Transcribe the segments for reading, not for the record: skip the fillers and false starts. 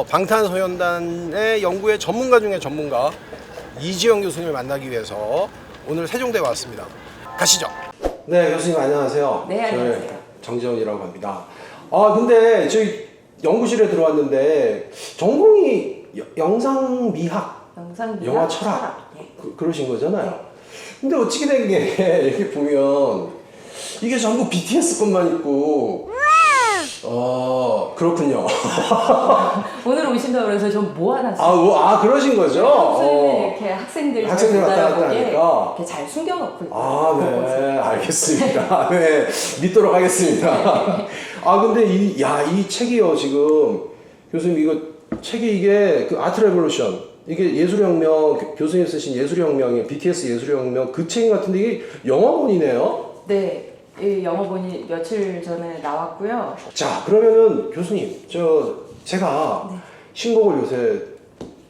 방탄소년단의 연구의 전문가 중에 전문가 이지영 교수님을 만나기 위해서 오늘 세종대에 왔습니다. 가시죠. 네, 교수님 안녕하세요. 네, 안녕하세요. 정지현이라고 합니다. 근데 저희 연구실에 들어왔는데 전공이 영상미학, 영화 철학 네. 그러신 거잖아요. 네. 근데 어떻게 된 게 이렇게 보면 이게 전부 BTS 것만 있고 그렇군요. 오늘 오신다고 그래서 좀 모아놨어요. 그러신 거죠? 평소에는 이렇게 학생들 왔다 갔다 하니까 이렇게 잘 숨겨놓고 있고. 네, 알겠습니다. 네, 믿도록 하겠습니다. 네. 근데 이 책이요, 지금 교수님 이거 책이 이게 그 아트 레볼루션, 이게 예술혁명, 교수님 쓰신 예술혁명이 BTS 예술혁명 그 책 같은데 이게 영화본이네요. 네. 이 영어본이 며칠 전에 나왔고요. 자, 그러면은 교수님, 제가 네. 신곡을 요새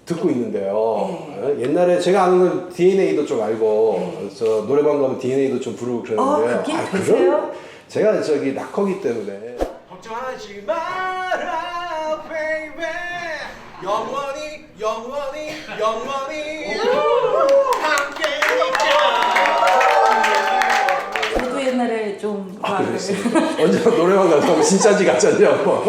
듣고 있는데요. 네. 옛날에 제가 아는 건 DNA도 좀 알고, 네. 저 노래방 가면 DNA도 좀 부르고 그러는데. 그게 되세요? 제가 저기 낙커기 때문에. 걱정하지 마라, baby. 영원히, 영원히, 영원히 함께 있자. 저도 옛날에 좀 언제 노래방 가서 진짜지 가짜지 한번.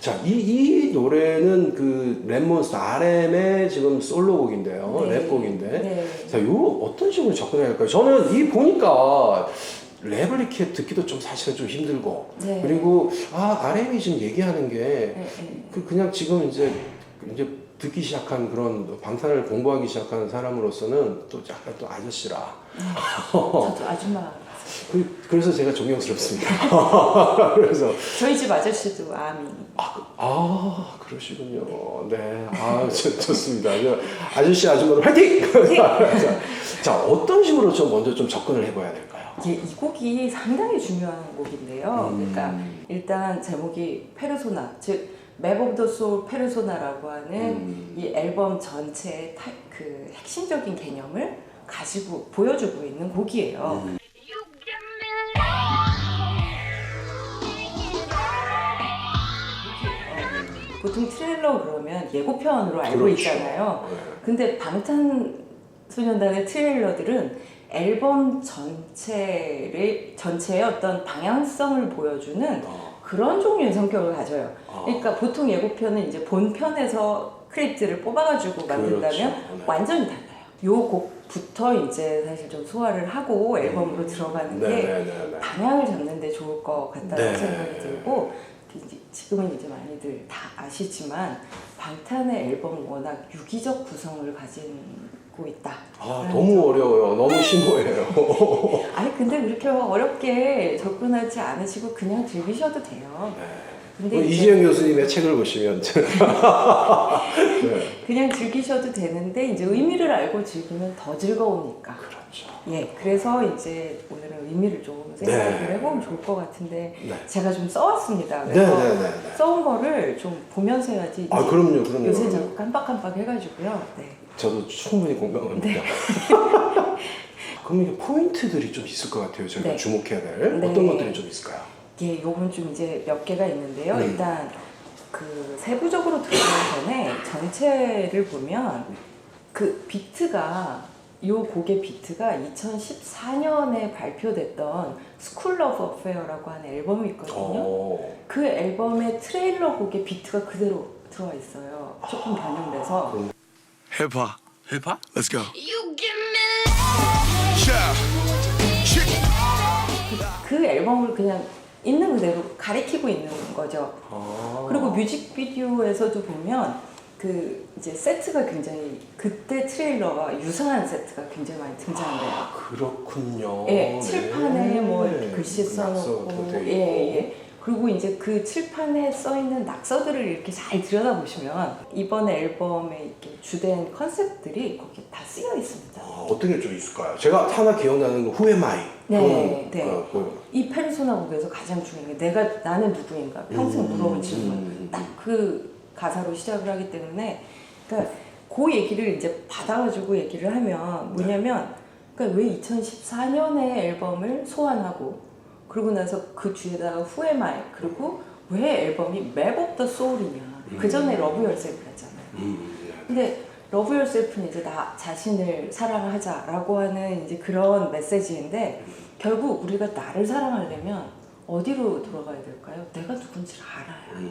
자, 이 노래는 그 랩몬스터 RM의 지금 솔로곡인데요. 네. 랩곡인데. 네. 자, 이거 어떤 식으로 접근해야 할까요? 저는 이 보니까 랩을 이렇게 듣기도 좀 사실은 좀 힘들고. 네. 그리고 RM이 지금 얘기하는 게 네. 그냥 지금 이제 듣기 시작한 그런 방탄을 공부하기 시작하는 사람으로서는 또 약간 또 아저씨라. 저도 아줌마. 그래서 제가 존경스럽습니다. 그래서 저희 집 아저씨도 아미. 그러시군요. 네, 좋습니다. 아저씨 아줌마들 화이팅! 자, 어떤 식으로 좀 먼저 좀 접근을 해봐야 될까요? 이 곡이 상당히 중요한 곡인데요. 그러니까 일단 제목이 페르소나, 즉 맵 오브 더 소울 페르소나라고 하는 이 앨범 전체의 그 핵심적인 개념을 가지고 보여주고 있는 곡이에요. 보통 트레일러 그러면 예고편으로 알고 그렇죠. 있잖아요. 근데 방탄소년단의 트레일러들은 앨범 전체의 어떤 방향성을 보여주는 그런 종류의 성격을 가져요. 그러니까 보통 예고편은 이제 본편에서 크립트를 뽑아가지고 만든다면 그렇죠. 네. 완전히 달라요. 요 곡부터 이제 사실 좀 소화를 하고 앨범으로 들어가는 게 방향을 잡는 데 좋을 것 같다는 생각이 들고, 지금은 이제 많이들 다 아시지만 방탄의 앨범은 워낙 유기적 구성을 가지고 있다. 너무 어려워요. 너무 심오해요. 아니 근데 그렇게 어렵게 접근하지 않으시고 그냥 즐기셔도 돼요. 근데 이지영 교수님의 책을 보시면 그냥 즐기셔도 되는데 이제 의미를 알고 즐기면 더 즐거우니까. 그렇죠. 예, 그래서 이제 오늘은 의미를 좀 생각을 해보면 좋을 것 같은데 제가 좀 써왔습니다. 그래서 써온 거를 좀 보면서 해야지. 그럼요. 요새 자꾸 깜빡깜빡 해가지고요. 네. 저도 충분히 공감합니다. 네. 그럼 이게 포인트들이 좀 있을 것 같아요. 저희가 주목해야 될 어떤 것들이 좀 있을까요? 예, 요건 좀 이제 몇 개가 있는데요. 일단 그 세부적으로 들어가기 전에 전체를 보면 그 비트가, 요 곡의 비트가 2014년에 발표됐던 스쿨 오브 어페어라고 하는 앨범이 있거든요. 그 앨범의 트레일러 곡의 비트가 그대로 들어와 있어요. 조금 변형돼서. 힙합. 힙합? Let's go. 그 앨범을 그냥 있는 그대로 가리키고 있는 거죠. 그리고 뮤직비디오에서도 보면 그 이제 세트가 굉장히 그때 트레일러와 유사한 세트가 굉장히 많이 등장돼요. 그렇군요. 예, 칠판에 뭐 글씨 써놓고, 예. 그리고 이제 그 칠판에 써 있는 낙서들을 이렇게 잘 들여다보시면 이번 앨범의 이렇게 주된 컨셉들이 거기 다 쓰여 있습니다. 어떤 게 좀 있을까요? 제가 하나 기억나는 거 Who am I? 이 페르소나 곡에서 가장 중요한 게 나는 누구인가 평생 물어본 질문, 딱 그 가사로 시작을 하기 때문에, 그러니까 그 얘기를 이제 받아가지고 얘기를 하면 뭐냐면, 그러니까 왜 2014년의 앨범을 소환하고 그러고 나서 그 뒤에다가 Who am I? 그리고 왜 앨범이 Map of the Soul이냐. 그 전에 Love Yourself였잖아요. 근데 Love Yourself는 이제 나 자신을 사랑하자라고 하는 이제 그런 메시지인데 결국 우리가 나를 사랑하려면 어디로 돌아가야 될까요? 내가 누군지를 알아야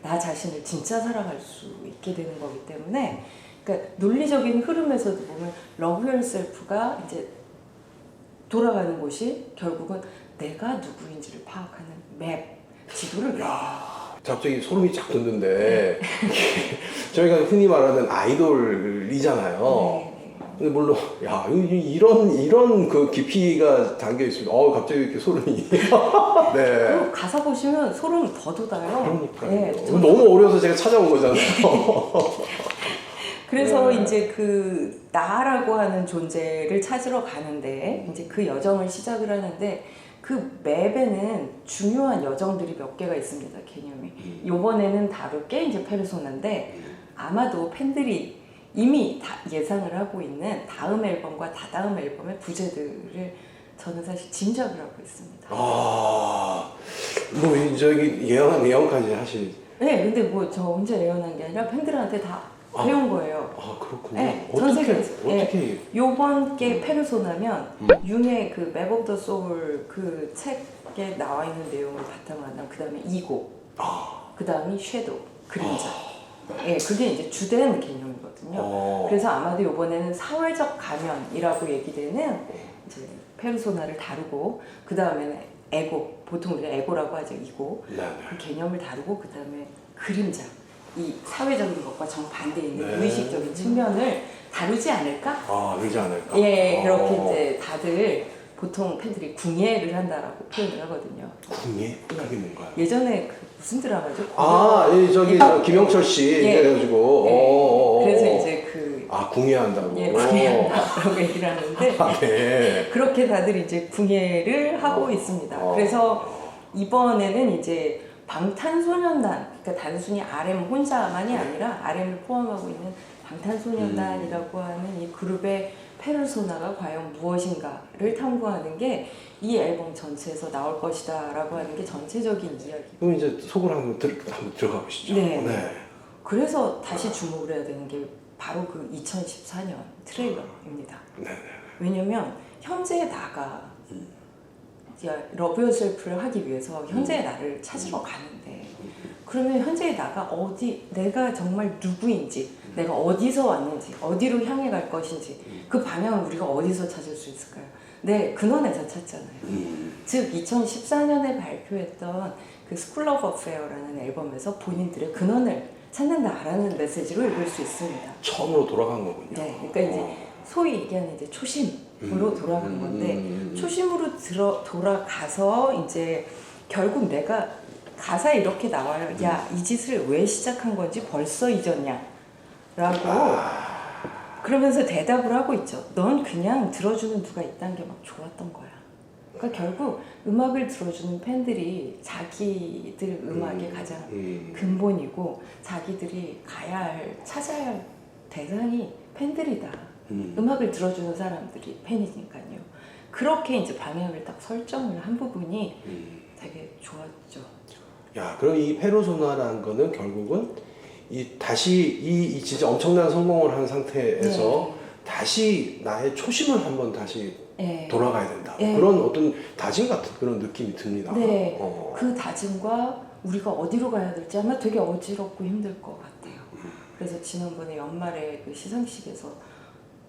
나 자신을 진짜 사랑할 수 있게 되는 거기 때문에 그러니까 논리적인 흐름에서도 보면 Love Yourself가 이제 돌아가는 곳이 결국은 내가 누구인지를 파악하는 맵, 지도를 그린다. 갑자기 소름이 쫙 돋는데 저희가 흔히 말하는 아이돌이잖아요. 네. 근데 물론 이런 그 깊이가 담겨 있습니다. 갑자기 이렇게 소름이. 네. 그리고 가사 보시면 소름 더 돋아요. 그러니까요. 네, 너무 어려워서 제가 찾아온 거잖아요. 그래서 네. 이제 그 나라고 하는 존재를 찾으러 가는데 이제 그 여정을 시작을 하는데 그 맵에는 중요한 여정들이 몇 개가 있습니다. 개념이. 요번에는 다룰 게 이제 페르소나인데 아마도 팬들이 이미 다 예상을 하고 있는 다음 앨범과 다다음 앨범의 부제들을 저는 사실 짐작을 하고 있습니다. 뭐 저기 예언까지 하실. 네, 근데 뭐 저 혼자 예언한 게 아니라 팬들한테 다 배운 거예요. 그렇군요. 네, 전 세계에서. 어떻게? 요번 게 페르소나면 융의 그 맵 오브 더 소울 그 책에 나와 있는 내용을 바탕으로 한다면 그 다음에 이고, 그 다음이 섀도우, 그림자. 예, 그게 이제 주된 개념이거든요. 그래서 아마도 요번에는 사회적 가면이라고 얘기되는 이제 페르소나를 다루고 그 다음에는 에고, 보통 우리가 에고라고 하죠. 이고. 그 개념을 다루고 그 다음에 그림자. 이 사회적인 것과 정반대에 있는 무의식적인 측면을 다루지 않을까? 그러지 않을까? 예, 그렇게 이제 다들 보통 팬들이 궁예를 한다라고 표현을 하거든요. 궁예? 그게 뭔가요? 예전에 그 무슨 드라마죠? 저기 김영철 씨 예. 해가지고. 그래서 이제 궁예한다고. 예, 궁예한다라고 얘기를 하는데 네. 그렇게 다들 이제 궁예를 하고 있습니다. 그래서 이번에는 이제 방탄소년단, 그러니까 단순히 RM 혼자만이 아니라 RM을 포함하고 있는 방탄소년단이라고 하는 이 그룹의 페르소나가 과연 무엇인가를 탐구하는 게 이 앨범 전체에서 나올 것이다라고 하는 게 전체적인 이야기. 그럼 이제 속으로 한번 들어가 보시죠. 네. 그래서 다시 주목을 해야 되는 게 바로 그 2014년 트레일러입니다. 왜냐면 현재의 나가 러브 요셀프를 하기 위해서 현재의 나를 찾으러 가는데 그러면 현재의 나가 내가 정말 누구인지 내가 어디서 왔는지 어디로 향해 갈 것인지 그 방향을 우리가 어디서 찾을 수 있을까요? 네, 근원에서 찾잖아요. 즉 2014년에 발표했던 그 스쿨 오브 어페어라는 앨범에서 본인들의 근원을 찾는다라는 메시지로 읽을 수 있습니다. 처음으로 돌아간 거군요. 네, 그러니까 이제 소위 얘기하는 이제 초심으로 돌아간 건데 초심으로 돌아가서 이제 결국 내가 가사에 이렇게 나와요. 야, 이 짓을 왜 시작한 건지 벌써 잊었냐? 라고 그러면서 대답을 하고 있죠. 넌 그냥 들어주는 누가 있다는 게 막 좋았던 거야. 그러니까 결국 음악을 들어주는 팬들이 자기들 음악의 가장 근본이고 자기들이 찾아야 할 대상이 팬들이다. 음악을 들어주는 사람들이 팬이니까요. 그렇게 이제 방향을 딱 설정을 한 부분이 되게 좋았죠. 그럼 이 페르소나라는 거는 결국은 다시 진짜 엄청난 성공을 한 상태에서 다시 나의 초심을 한번 다시 돌아가야 된다. 그런 어떤 다짐 같은 그런 느낌이 듭니다. 네, 그 다짐과 우리가 어디로 가야 될지 아마 되게 어지럽고 힘들 것 같아요. 그래서 지난번에 연말에 그 시상식에서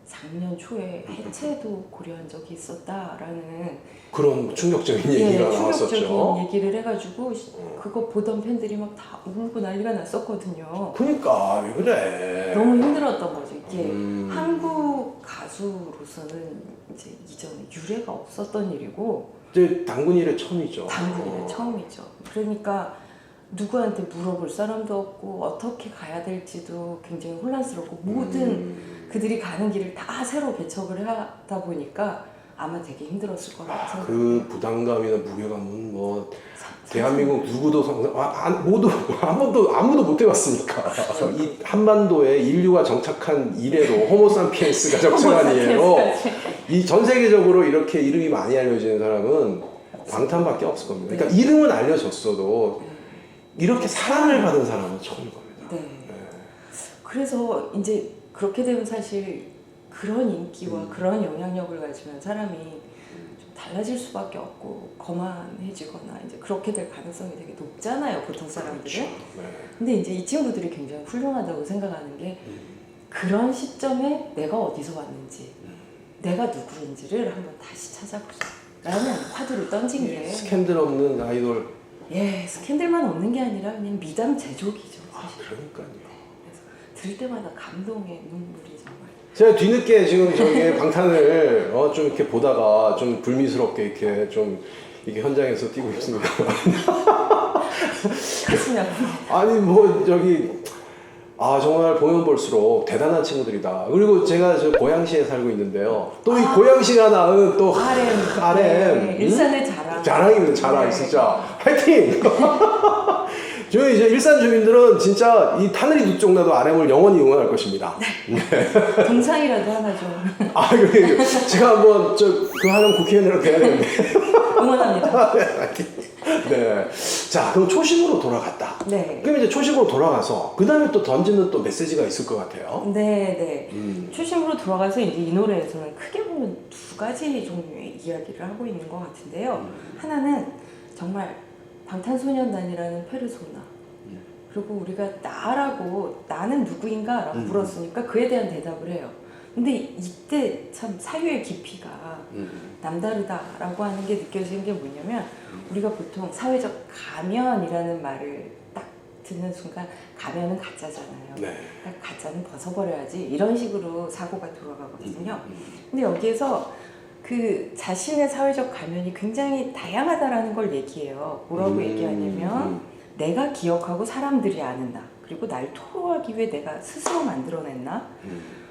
작년 초에 해체도 고려한 적이 있었다라는 그런 충격적인 얘기가 나왔었죠. 충격적인 얘기를 해가지고 그거 보던 팬들이 막 다 울고 난리가 났었거든요. 그러니까 왜 그래? 너무 힘들었던 거죠. 이게 한국 가수로서는 이제 이전에 유례가 없었던 일이고 이제 당군 이래 처음이죠. 당군 이래 처음이죠. 그러니까 누구한테 물어볼 사람도 없고 어떻게 가야 될지도 굉장히 혼란스럽고 모든 그들이 가는 길을 다 새로 개척을 하다 보니까 아마 되게 힘들었을 거라고 생각해요. 그 부담감이나 무게감은 뭐 대한민국 누구도 아무도 못 해봤으니까 이 한반도에 인류가 정착한 이래로 호모사피엔스가 정착한 이래로 이 전 세계적으로 이렇게 이름이 많이 알려지는 사람은 방탄밖에 없을 겁니다. 그러니까 이름은 알려졌어도 이렇게 사랑을 받은 사람은 처음일 겁니다. 네. 그래서 이제 그렇게 되면 사실 그런 인기와 그런 영향력을 가지면 사람이 좀 달라질 수밖에 없고 거만해지거나 이제 그렇게 될 가능성이 되게 높잖아요, 보통 사람들은. 그렇죠. 네. 근데 이제 이 친구들이 굉장히 훌륭하다고 생각하는 게 그런 시점에 내가 어디서 왔는지 내가 누구인지를 한번 다시 찾아보자 라는 화두를 던진 게 스캔들 없는 아이돌. 예, 스캔들만 없는 게 아니라 그냥 미담 제조기죠, 사실. 그러니까요. 그래서 들을 때마다 감동의 눈물이 정말. 제가 뒤늦게 지금 저기 방탄을 좀 이렇게 보다가 좀 불미스럽게 이렇게 좀 이게 현장에서 뛰고 있습니다. 가슴이 아픕니다. 아니 뭐 저기 정말 보면 볼수록 대단한 친구들이다. 그리고 제가 저 고양시에 살고 있는데요. 또 이 고양시가 낳은 또 RM. 네, 일산의 자랑. 자랑입니다. 자랑 네. 진짜 화이팅! 저희 이제 일산 주민들은 진짜 이 하늘이 두 쪽 나도 RM을 영원히 응원할 것입니다. 동상이라도 하나 좀 그래 제가 한번 그 하는 국회의원으로 돼야 되는데. 응원합니다. 네. 자, 그럼 초심으로 돌아갔다. 네. 그럼 이제 초심으로 돌아가서 그 다음에 또 던지는 또 메시지가 있을 것 같아요. 네. 초심으로 돌아가서 이제 이 노래에서는 크게 보면 두 가지 종류의 이야기를 하고 있는 것 같은데요. 하나는 정말 방탄소년단이라는 페르소나. 그리고 우리가 나는 누구인가? 라고 물었으니까 그에 대한 대답을 해요. 근데 이때 참 사유의 깊이가 남다르다라고 하는 게 느껴지는 게 뭐냐면 우리가 보통 사회적 가면이라는 말을 딱 듣는 순간 가면은 가짜잖아요. 네. 그러니까 가짜는 벗어버려야지 이런 식으로 사고가 돌아가거든요. 근데 여기에서 그 자신의 사회적 가면이 굉장히 다양하다라는 걸 얘기해요. 뭐라고 얘기하냐면 내가 기억하고 사람들이 아는 나, 그리고 날 토로하기 위해 내가 스스로 만들어낸 나,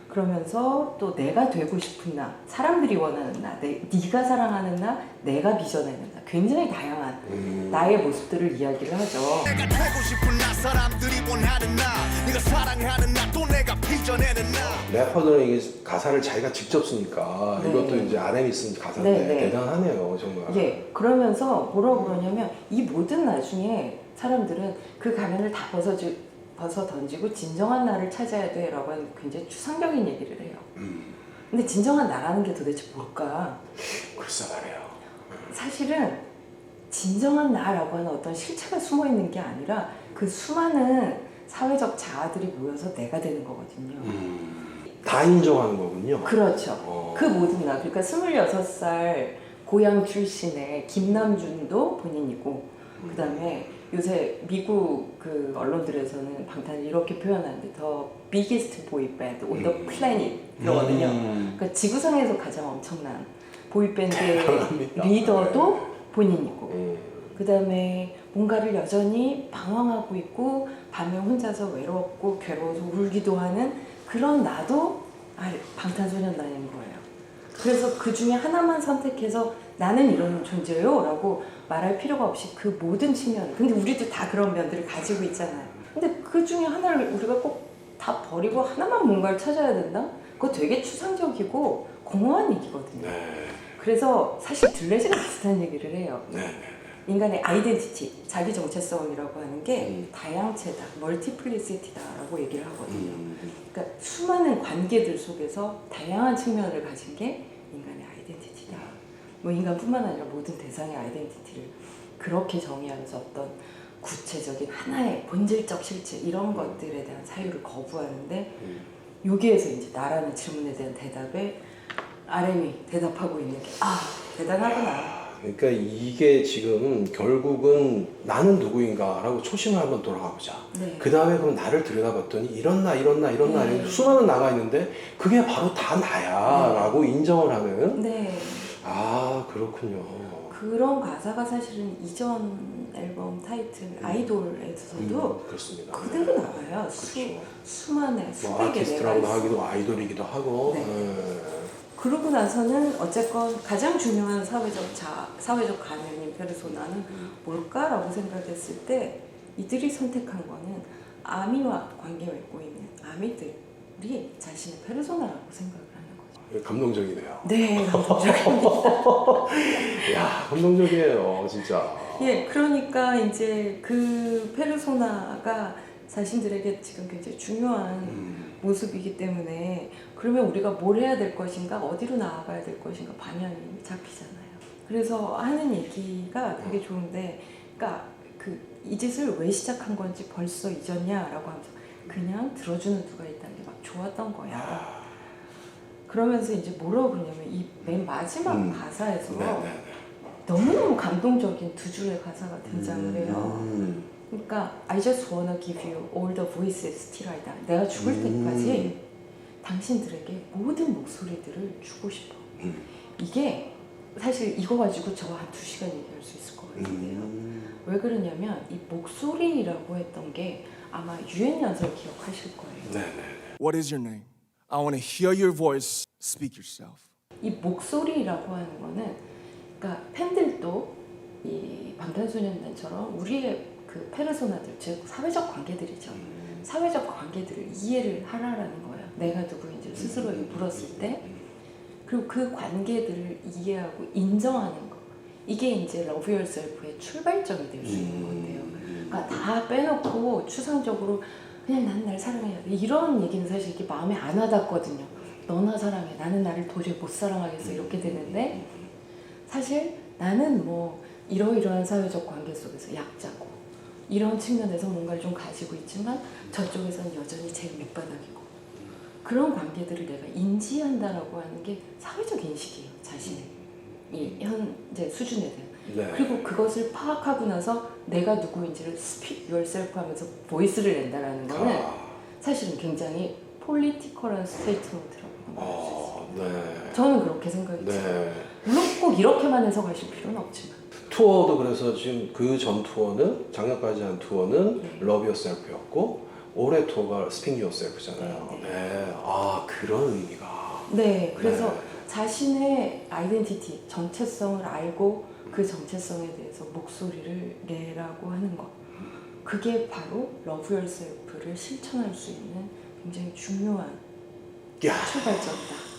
그러면서 또 내가 되고 싶은 나, 사람들이 원하는 나, 네가 사랑하는 나, 내가 빚어내는 나, 굉장히 다양한 나의 모습들을 이야기를 하죠. 내가 되고 싶은 나, 사람들이 원하는 나, 네가 사랑하는 나, 또 내가 빚어내는 나. 래퍼들은 이게 가사를 자기가 직접 쓰니까 네. 이것도 이제 RM이 쓴 가사인데 네. 대단하네요, 정말. 예, 그러면서 뭐라고 그러냐면 이 모든 나중에 사람들은 그 가면을 다 벗어 던지고 진정한 나를 찾아야 돼 라고 하는 굉장히 추상적인 얘기를 해요. 근데 진정한 나라는 게 도대체 뭘까? 글쎄 말이에요. 사실은 진정한 나라고 하는 어떤 실체가 숨어 있는 게 아니라 그 수많은 사회적 자아들이 모여서 내가 되는 거거든요. 다 인정하는 거군요. 그렇죠. 그 모든 나, 그러니까 26살 고향 출신의 김남준도 본인이고, 그 다음에 요새 미국 그 언론들에서는 방탄을 이렇게 표현하는데 더 biggest boy band on the planet 이러거든요. 그러니까 지구상에서 가장 엄청난 보이밴드의 대단합니다. 리더도 본인이고, 그 다음에 뭔가를 여전히 방황하고 있고 밤에 혼자서 외롭고 괴로워서 울기도 하는 그런 나도 방탄소년단인 거예요. 그래서 그 중에 하나만 선택해서 나는 이런 존재요 라고 말할 필요가 없이 그 모든 측면, 근데 우리도 다 그런 면들을 가지고 있잖아요. 근데 그 중에 하나를 우리가 꼭 다 버리고 하나만 뭔가를 찾아야 된다? 그거 되게 추상적이고 공허한 얘기거든요. 네. 그래서 사실 둘레즈가 비슷한 얘기를 해요. 네. 인간의 아이덴티티, 자기 정체성이라고 하는 게 다양체다, 멀티플리시티다라고 얘기를 하거든요. 그러니까 수많은 관계들 속에서 다양한 측면을 가진 게 인간의 아이덴티티다. 뭐 인간뿐만 아니라 모든 대상의 아이덴티티를 그렇게 정의하면서 어떤 구체적인 하나의 본질적 실체 이런 것들에 대한 사유를 거부하는데 여기에서 이제 나라는 질문에 대한 대답에 RM이 대답하고 있는 게 대단하구나. 그러니까 이게 지금 결국은 나는 누구인가라고 초심을 한번 돌아가보자. 네. 그 다음에 그럼 나를 들여다봤더니 이런 나 네. 수많은 나가 있는데 그게 바로 다 나야라고 인정을 하는. 네. 그렇군요. 그런 가사가 사실은 이전 앨범 타이틀 아이돌에서도 그렇습니다. 그대로 나와요. 그렇죠. 수많은 뭐 수백의 내가 아티스트라고 있어. 하기도 아이돌이기도 하고. 네. 그러고 나서는 어쨌건 가장 중요한 사회적 가면인 페르소나는 뭘까라고 생각했을 때 이들이 선택한 거는 아미와 관계 맺고 있는 아미들이 자신의 페르소나라고 생각을 하는 거죠. 감동적이네요. 네, 감동적입니다. 야, 감동적이에요, 진짜. 예, 그러니까 이제 그 페르소나가 자신들에게 지금 굉장히 중요한 모습이기 때문에 그러면 우리가 뭘 해야 될 것인가, 어디로 나아가야 될 것인가 방향이 잡히잖아요. 그래서 하는 얘기가 되게 좋은데, 그러니까 이 짓을 왜 시작한 건지 벌써 잊었냐라고 하면서 그냥 들어주는 누가 있다는 게 막 좋았던 거야. 그러면서 이제 뭐라고 그러냐면 이 맨 마지막 가사에서 너무너무 감동적인 두 줄의 가사가 등장을 해요. 그러니까 I just wanna give you all the voices till I die. 내가 죽을 때까지 당신들에게 모든 목소리들을 주고 싶어. 이게 사실 이거 가지고 저 한 2시간 얘기할 수 있을 것 같은데요. 왜 그러냐면 이 목소리라고 했던 게 아마 유엔 연설 기억하실 거예요. 네네. What is your name? I want to hear your voice. Speak yourself. 이 목소리라고 하는 거는 그러니까 팬들도 이 방탄소년단처럼 우리의 그 페르소나들, 즉 사회적 관계들이죠. 사회적 관계들을 이해를 하라라는 거예요. 내가 누구인지를 스스로에게 물었을 때, 그리고 그 관계들을 이해하고 인정하는 거. 이게 이제 Love Yourself의 출발점이 될 수 있는 건데요. 그러니까 다 빼놓고 추상적으로 그냥 난 날 사랑해야 돼. 이런 얘기는 사실 이렇게 마음에 안 와닿거든요. 너나 사랑해. 나는 나를 도저히 못 사랑하겠어. 이렇게 되는데 사실 나는 뭐 이러이러한 사회적 관계 속에서 약자고 이런 측면에서 뭔가를 좀 가지고 있지만 저쪽에서는 여전히 제일 밑바닥이고 그런 관계들을 내가 인지한다라고 하는 게 사회적 인식이에요. 자신의 이 현재 수준에 대한. 네. 그리고 그것을 파악하고 나서 내가 누구인지를 speak yourself 하면서 보이스를 낸다라는 거는 사실은 굉장히 폴리티컬한 스테이트먼트라고 말할 수 있어요. 네. 저는 그렇게 생각이 들어요. 네. 물론 꼭 이렇게만 해석하실 필요는 없지만. 투어도 그래서 지금 그 전 투어는 작년까지 한 투어는 Love Yourself였고 올해 투어가 Speak Yourself잖아요. 네. 아, 그런 의미가. 네, 그래서 네. 자신의 아이덴티티, 정체성을 알고 그 정체성에 대해서 목소리를 내라고 하는 것. 그게 바로 Love Yourself를 실천할 수 있는 굉장히 중요한 야, 출발점이다.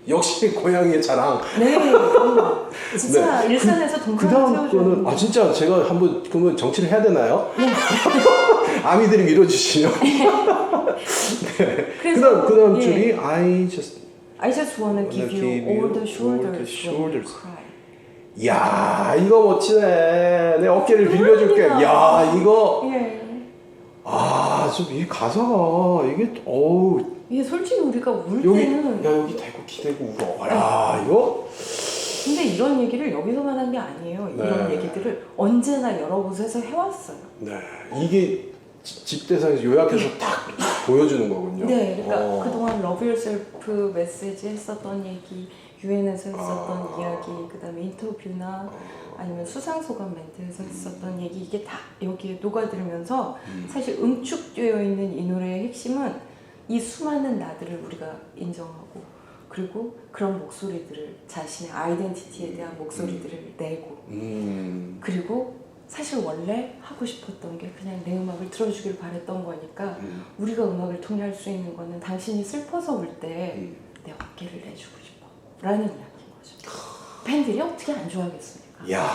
역시 고향의 자랑. 네, 진짜 네. 일산에서 그 동상을 다음 채워주는 거는 진짜 제가 한번 그러면 정치를 해야 되나요? 아미들이 밀어주시면. 네. 그래서, 그다음 예. 줄이 I just wanna give you all the shoulders when you cry. 야, 이거 멋지네. 내 어깨를 빌려줄게. 야, 이거 예. 좀 이 가사가 이게 어우 이게 솔직히 우리가 울 여기 때는 여기 대고 기대고 울어. 야, 이거 근데 이런 얘기를 여기서만 한 게 아니에요. 네. 이런 얘기들을 언제나 여러 곳에서 해왔어요. 네. 이게 집대사에서 요약해서 딱 보여주는 거군요. 네, 그러니까 그동안 Love Yourself 메시지 했었던 얘기, 유엔에서 했었던 이야기, 그다음에 인터뷰나 아니면 수상소감 멘트에서 했었던 얘기 이게 다 여기에 녹아들면서 사실 응축되어 있는 이 노래의 핵심은 이 수많은 나들을 우리가 인정하고 그리고 그런 목소리들을 자신의 아이덴티티에 대한 목소리들을 내고 그리고 사실 원래 하고 싶었던 게 그냥 내 음악을 들어주길 바랬던 거니까 우리가 음악을 통해 할 수 있는 거는 당신이 슬퍼서 울 때 내 어깨를 내주고 싶어 라는 이야기인 거죠. 팬들이 어떻게 안 좋아하겠습니까? 이야,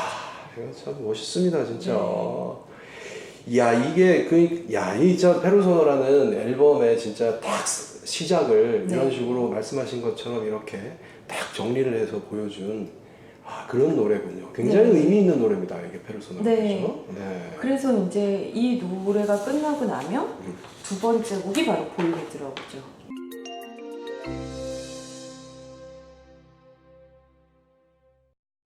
이거 참 멋있습니다, 진짜. 네. 이야, 이게 이 페르소나라는 앨범의 진짜 딱 시작을 네. 이런 식으로 말씀하신 것처럼 이렇게 딱 정리를 해서 보여준 그런 노래군요. 굉장히 네. 의미 있는 노래입니다, 이게 페르소나. 네. 그렇죠? 네. 그래서 이제 이 노래가 끝나고 나면 두 번째 곡이 바로 보이게 들어오죠.